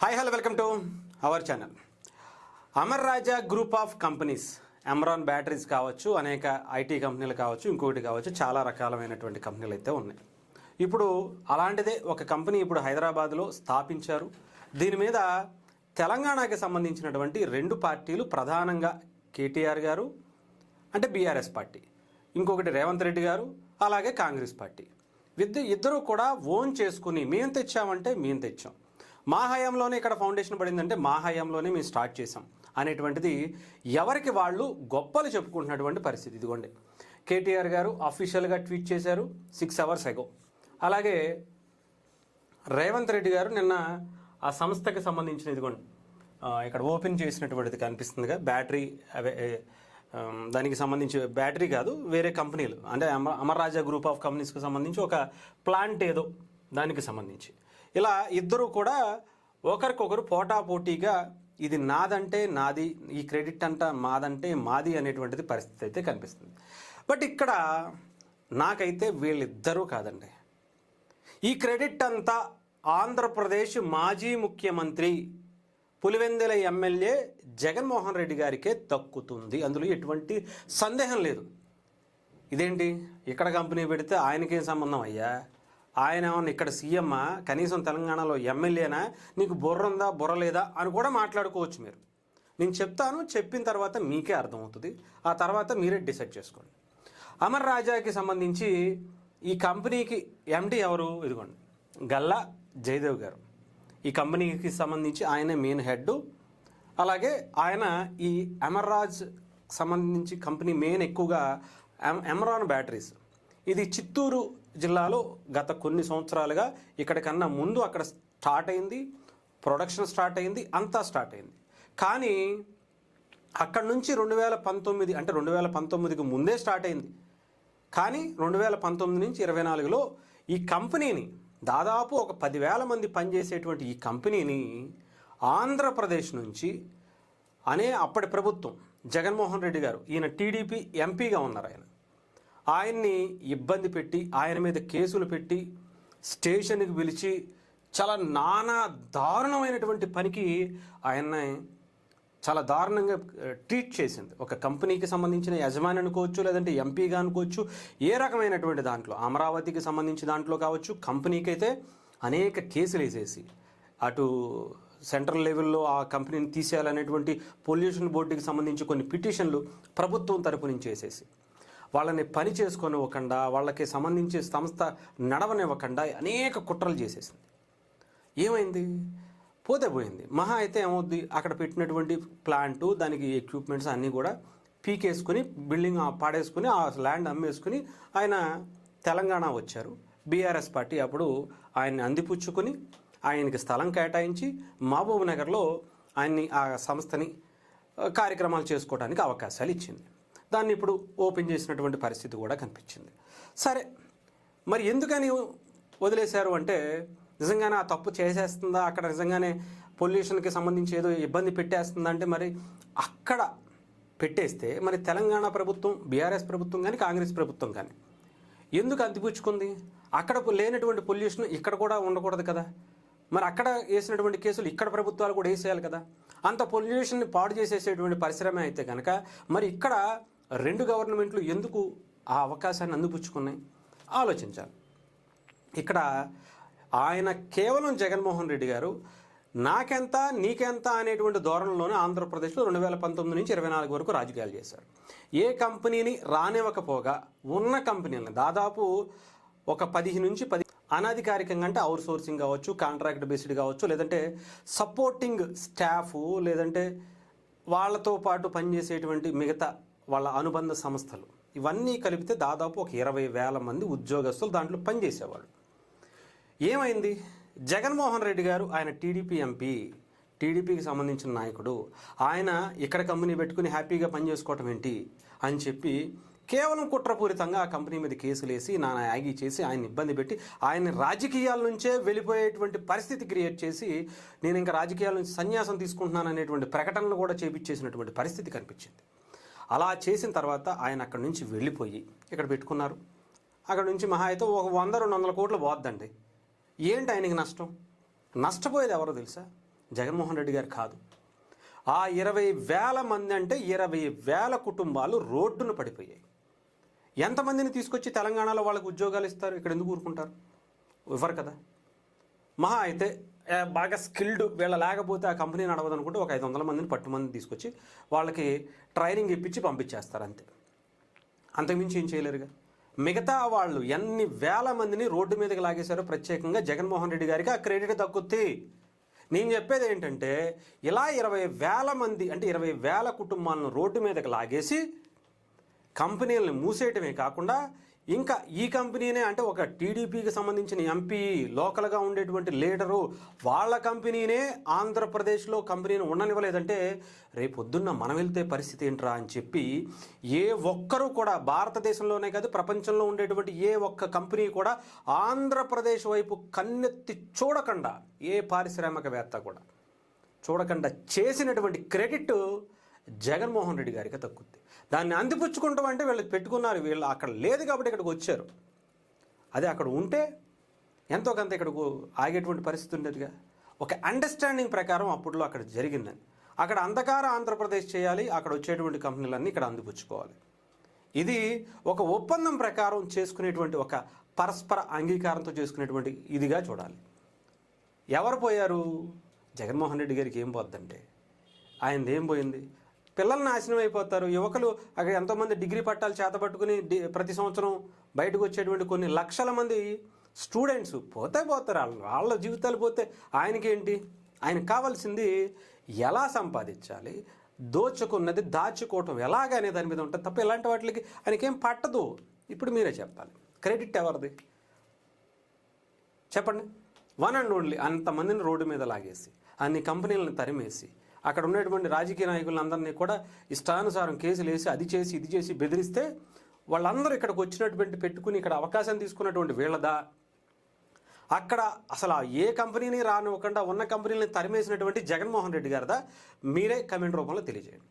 Hi hello welcome to our channel. Amar Raja group of companies, Amaron batteries కావచ్చు, అనేక IT కంపెనీలు కావచ్చు, ఇంకొకటి కావచ్చు, చాలా రకాలైనటువంటి కంపెనీలు అయితే ఉన్నాయి. ఇప్పుడు అలాంటిదే ఒక కంపెనీ ఇప్పుడు హైదరాబాద్లో స్థాపించారు. దీని మీద తెలంగాణకి సంబంధించినటువంటి రెండు పార్టీలు, ప్రధానంగా కేటీఆర్ గారు అంటే బీఆర్ఎస్ పార్టీ, ఇంకొకటి రేవంత్ రెడ్డి గారు, అలాగే కాంగ్రెస్ పార్టీ, ఇద్దరు కూడా ఓన్ చేసుకుని మేము తెచ్చామంటే మేము తెచ్చాం, మా హయాంలోనే ఇక్కడ ఫౌండేషన్ పడిందంటే మా హయాంలోనే మేము స్టార్ట్ చేసాం అనేటువంటిది ఎవరికి వాళ్ళు గొప్పలు చెప్పుకుంటున్నటువంటి పరిస్థితి. ఇదిగోండి, కేటీఆర్ గారు అఫీషియల్గా ట్వీట్ చేశారు 6 hours ago. అలాగే రేవంత్ రెడ్డి గారు నిన్న ఆ సంస్థకి సంబంధించిన ఇదిగోండి ఇక్కడ ఓపెన్ చేసినటువంటిది కనిపిస్తుందిగా, బ్యాటరీ దానికి సంబంధించి బ్యాటరీ కాదు, వేరే కంపెనీలు అంటే అమర్ రాజా గ్రూప్ ఆఫ్ కంపెనీస్కి సంబంధించి ఒక ప్లాంట్ ఏదో దానికి సంబంధించి ఇలా ఇద్దరు కూడా ఒకరికొకరు పోటాపోటీగా ఇది నాదంటే నాది, ఈ క్రెడిట్ అంతా మాదంటే మాది అనేటువంటిది పరిస్థితి అయితే కనిపిస్తుంది. బట్ ఇక్కడ నాకైతే వీళ్ళిద్దరూ కాదండి, ఈ క్రెడిట్ అంతా ఆంధ్రప్రదేశ్ మాజీ ముఖ్యమంత్రి పులివెందుల ఎమ్మెల్యే జగన్మోహన్ రెడ్డి గారికే దక్కుతుంది. అందులో ఎటువంటి సందేహం లేదు. ఇదేంటి ఇక్కడ కంపెనీ పెడితే ఆయనకేం సంబంధం అయ్యా, ఆయన ఏమన్నా ఇక్కడ సీఎమ్మా, కనీసం తెలంగాణలో ఎమ్మెల్యేనా, నీకు బుర్ర ఉందా బుర్ర లేదా అని కూడా మాట్లాడుకోవచ్చు మీరు. నేను చెప్తాను, చెప్పిన తర్వాత మీకే అర్థమవుతుంది, ఆ తర్వాత మీరే డిసైడ్ చేసుకోండి. అమర్ రాజాకి సంబంధించి ఈ కంపెనీకి ఎండి ఎవరు, ఇదిగోండి గల్లా జయదేవ్ గారు. ఈ కంపెనీకి సంబంధించి ఆయనే మెయిన్ హెడ్. అలాగే ఆయన ఈ అమర్ రాజ్ సంబంధించి కంపెనీ మెయిన్ ఎక్కువగా అమ్రాన్ బ్యాటరీస్, ఇది చిత్తూరు జిల్లాలో గత కొన్ని సంవత్సరాలుగా ఇక్కడికన్నా ముందు అక్కడ స్టార్ట్ అయింది, ప్రొడక్షన్ స్టార్ట్ అయింది, అంతా స్టార్ట్ అయింది. కానీ అక్కడ నుంచి 2019 అంటే 2019కి ముందే స్టార్ట్ అయింది. కానీ 2019 నుంచి 24లో ఈ కంపెనీని దాదాపు ఒక 10,000 మంది పనిచేసేటువంటి ఈ కంపెనీని ఆంధ్రప్రదేశ్ నుంచి అప్పటి ప్రభుత్వం జగన్మోహన్ రెడ్డి గారు, ఈయన టీడీపీ ఎంపీగా ఉన్నారు, ఆయన్ని ఇబ్బంది పెట్టి, ఆయన మీద కేసులు పెట్టి, స్టేషన్కి పిలిచి చాలా నానా దారుణమైనటువంటి పనికి ఆయన్ని చాలా దారుణంగా ట్రీట్ చేసింది. ఒక కంపెనీకి సంబంధించిన యజమాని అనుకోవచ్చు, లేదంటే ఎంపీగా అనుకోవచ్చు, ఏ రకమైనటువంటి దాంట్లో, అమరావతికి సంబంధించిన దాంట్లో కావచ్చు, కంపెనీకి అయితే అనేక కేసులు వేసేసి అటు సెంట్రల్ లెవెల్లో ఆ కంపెనీని తీసేయాలనేటువంటి పొల్యూషన్ బోర్డుకి సంబంధించి కొన్ని పిటిషన్లు ప్రభుత్వం తరపు నుంచి వేసేసి వాళ్ళని పని చేసుకొనివ్వకుండా, వాళ్ళకి సంబంధించి సంస్థ నడవనివ్వకుండా అనేక కుట్రలు చేసేసింది. ఏమైంది, పోతే పోయింది. మహా అయితే ఏమవుద్ది, అక్కడ పెట్టినటువంటి ప్లాంటు, దానికి ఎక్విప్మెంట్స్ అన్నీ కూడా పీకేసుకుని, బిల్డింగ్ పాడేసుకుని, ఆ ల్యాండ్ అమ్మేసుకుని ఆయన తెలంగాణ వచ్చారు. బీఆర్ఎస్ పార్టీ అప్పుడు ఆయన్ని అందిపుచ్చుకొని ఆయనకి స్థలం కేటాయించి మహబూబ్ నగర్లో ఆయన్ని ఆ సంస్థని కార్యక్రమాలు చేసుకోవడానికి అవకాశాలు ఇచ్చింది. దాన్ని ఇప్పుడు ఓపెన్ చేసినటువంటి పరిస్థితి కూడా కనిపించింది. సరే, మరి ఎందుకని వదిలేశారు అంటే, నిజంగానే ఆ తప్పు చేసేస్తుందా, అక్కడ నిజంగానే పొల్యూషన్కి సంబంధించి ఏదో ఇబ్బంది పెట్టేస్తుందా అంటే, మరి అక్కడ పెట్టేస్తే మరి తెలంగాణ ప్రభుత్వం, బీఆర్ఎస్ ప్రభుత్వం కానీ కాంగ్రెస్ ప్రభుత్వం కానీ ఎందుకు అందిపుచ్చుకుంది? అక్కడ లేనటువంటి పొల్యూషన్ ఇక్కడ కూడా ఉండకూడదు కదా. మరి అక్కడ వేసినటువంటి కేసులు ఇక్కడ ప్రభుత్వాలు కూడా వేసేయాలి కదా. అంత పొల్యూషన్ని పాడు చేసేసేటువంటి పరిశ్రమ అయితే కనుక మరి ఇక్కడ రెండు గవర్నమెంట్లు ఎందుకు ఆ అవకాశాన్ని అందిపుచ్చుకున్నాయి ఆలోచించాలి. ఇక్కడ ఆయన కేవలం జగన్మోహన్ రెడ్డి గారు నాకెంత నీకెంత అనేటువంటి ధోరణిలోనే ఆంధ్రప్రదేశ్లో 2019 నుంచి 24 వరకు రాజకీయాలు చేశారు. ఏ కంపెనీని రానివ్వకపోగా ఉన్న కంపెనీలను దాదాపు ఒక 10 నుంచి 10 అనధికారికంగా అంటే అవుట్ సోర్సింగ్ కావచ్చు, కాంట్రాక్ట్ బేస్డ్ కావచ్చు, లేదంటే సపోర్టింగ్ స్టాఫ్, లేదంటే వాళ్ళతో పాటు పనిచేసేటువంటి మిగతా వాళ్ళ అనుబంధ సంస్థలు, ఇవన్నీ కలిపితే దాదాపు ఒక 20,000 మంది ఉద్యోగస్తులు దాంట్లో పనిచేసేవాళ్ళు. ఏమైంది, జగన్మోహన్ రెడ్డి గారు ఆయన టీడీపీ ఎంపీ, టీడీపీకి సంబంధించిన నాయకుడు, ఆయన ఇక్కడ కంపెనీ పెట్టుకుని హ్యాపీగా పనిచేసుకోవటం ఏంటి అని చెప్పి కేవలం కుట్రపూరితంగా ఆ కంపెనీ మీద కేసులు వేసి నానా యాగి చేసి ఆయన ఇబ్బంది పెట్టి ఆయన రాజకీయాల నుంచే వెళ్ళిపోయేటువంటి పరిస్థితి క్రియేట్ చేసి, నేను ఇంకా రాజకీయాల నుంచి సన్యాసం తీసుకుంటున్నాను అనేటువంటి ప్రకటనలు కూడా చేపించేసినటువంటి పరిస్థితి కనిపించింది. అలా చేసిన తర్వాత ఆయన అక్కడి నుంచి వెళ్ళిపోయి ఇక్కడ పెట్టుకున్నారు. అక్కడ నుంచి మహా అయితే ఒక 100-200 కోట్లు పోద్దండి. ఏంటి ఆయనకి నష్టం? నష్టపోయేది ఎవరో తెలుసా? జగన్మోహన్ రెడ్డి గారు కాదు. ఆ 20,000 మంది అంటే 20,000 కుటుంబాలు రోడ్డున పడిపోయాయి. ఎంతమందిని తీసుకొచ్చి తెలంగాణలో వాళ్ళకి ఉద్యోగాలు ఇస్తారు? ఇక్కడ ఎందుకు ఊరుకుంటారు? ఇవ్వరు కదా. మహా అయితే బాగా స్కిల్డ్ వీళ్ళ లేకపోతే ఆ కంపెనీ నడవదు అనుకుంటే ఒక 500 మందిని పట్టుమంది తీసుకొచ్చి వాళ్ళకి ట్రైనింగ్ ఇప్పించి పంపించేస్తారు అంతే. అంతకుమించి ఏం చేయలేరుగా. మిగతా వాళ్ళు ఎన్ని వేల మందిని రోడ్డు మీదకి లాగేశారో ప్రత్యేకంగా జగన్మోహన్ రెడ్డి గారికి ఆ క్రెడిట్ దక్కుద్ది. నేను చెప్పేది ఏంటంటే ఇలా 20,000 మంది అంటే 20,000 కుటుంబాలను రోడ్డు మీదకి లాగేసి కంపెనీలను మూసేయటమే కాకుండా ఇంకా ఈ కంపెనీనే అంటే ఒక టీడీపీకి సంబంధించిన ఎంపీ లోకల్గా ఉండేటువంటి లీడరు వాళ్ళ కంపెనీనే ఆంధ్రప్రదేశ్లో కంపెనీని ఉండనివ్వలేదంటే రేపొద్దున్న మనం వెళ్తే పరిస్థితి ఏంట్రా అని చెప్పి ఏ ఒక్కరూ కూడా భారతదేశంలోనే కాదు ప్రపంచంలో ఉండేటువంటి ఏ ఒక్క కంపెనీ కూడా ఆంధ్రప్రదేశ్ వైపు కన్నెత్తి చూడకుండా ఏ పారిశ్రామికవేత్త కూడా చూడకుండా చేసినటువంటి క్రెడిట్ జగన్మోహన్ రెడ్డి గారికి తక్కుద్ది. దాన్ని అందిపుచ్చుకుంటాం అంటే వీళ్ళకి పెట్టుకున్నారు. వీళ్ళు అక్కడ లేదు కాబట్టి ఇక్కడికి వచ్చారు. అదే అక్కడ ఉంటే ఎంతో కొంత ఇక్కడకు ఆగేటువంటి పరిస్థితి ఉండేదిగా. ఒక అండర్స్టాండింగ్ ప్రకారం అప్పట్లో అక్కడ జరిగిందని. అక్కడ అంధకార ఆంధ్రప్రదేశ్ చేయాలి, అక్కడ వచ్చేటువంటి కంపెనీలన్నీ ఇక్కడ అందిపుచ్చుకోవాలి. ఇది ఒక ఒప్పందం ప్రకారం చేసుకునేటువంటి ఒక పరస్పర అంగీకారంతో చేసుకునేటువంటి ఇదిగా చూడాలి. ఎవరు పోయారు? జగన్మోహన్ రెడ్డి గారికి ఏం పోద్దంటే ఆయనది ఏం పోయింది? పిల్లలు నాశనం అయిపోతారు. యువకులు అక్కడ ఎంతోమంది డిగ్రీ పట్టాలు చేతపట్టుకుని ప్రతి సంవత్సరం బయటకు వచ్చేటువంటి కొన్ని లక్షల మంది స్టూడెంట్స్ పోతారు. వాళ్ళ జీవితాలు పోతే ఆయనకేంటి? ఆయనకు కావాల్సింది ఎలా సంపాదించాలి, దోచుకున్నది దాచుకోవటం ఎలాగనే దాని మీద ఉంటుంది తప్ప ఇలాంటి వాటికి ఆయనకేం పట్టదు. ఇప్పుడు మీరే చెప్పాలి, క్రెడిట్ ఎవరిది చెప్పండి? వన్ అండ్ ఓన్లీ అంతమందిని రోడ్డు మీద లాగేసి అన్ని కంపెనీలను తరిమేసి అక్కడ ఉన్నటువంటి రాజకీయ నాయకులందరినీ కూడా ఇష్టానుసారం కేసులు వేసి అది చేసి ఇది చేసి బెదిరిస్తే వాళ్ళందరూ ఇక్కడికి వచ్చినటువంటి పెట్టుకుని ఇక్కడ అవకాశం తీసుకున్నటువంటి వీళ్ళదా? అక్కడ అసలు ఏ కంపెనీని రానివ్వకుండా ఉన్న కంపెనీలని తరిమేసినటువంటి జగన్మోహన్ రెడ్డి గారిదా? మీరే కమెంట్ రూపంలో తెలియజేయండి.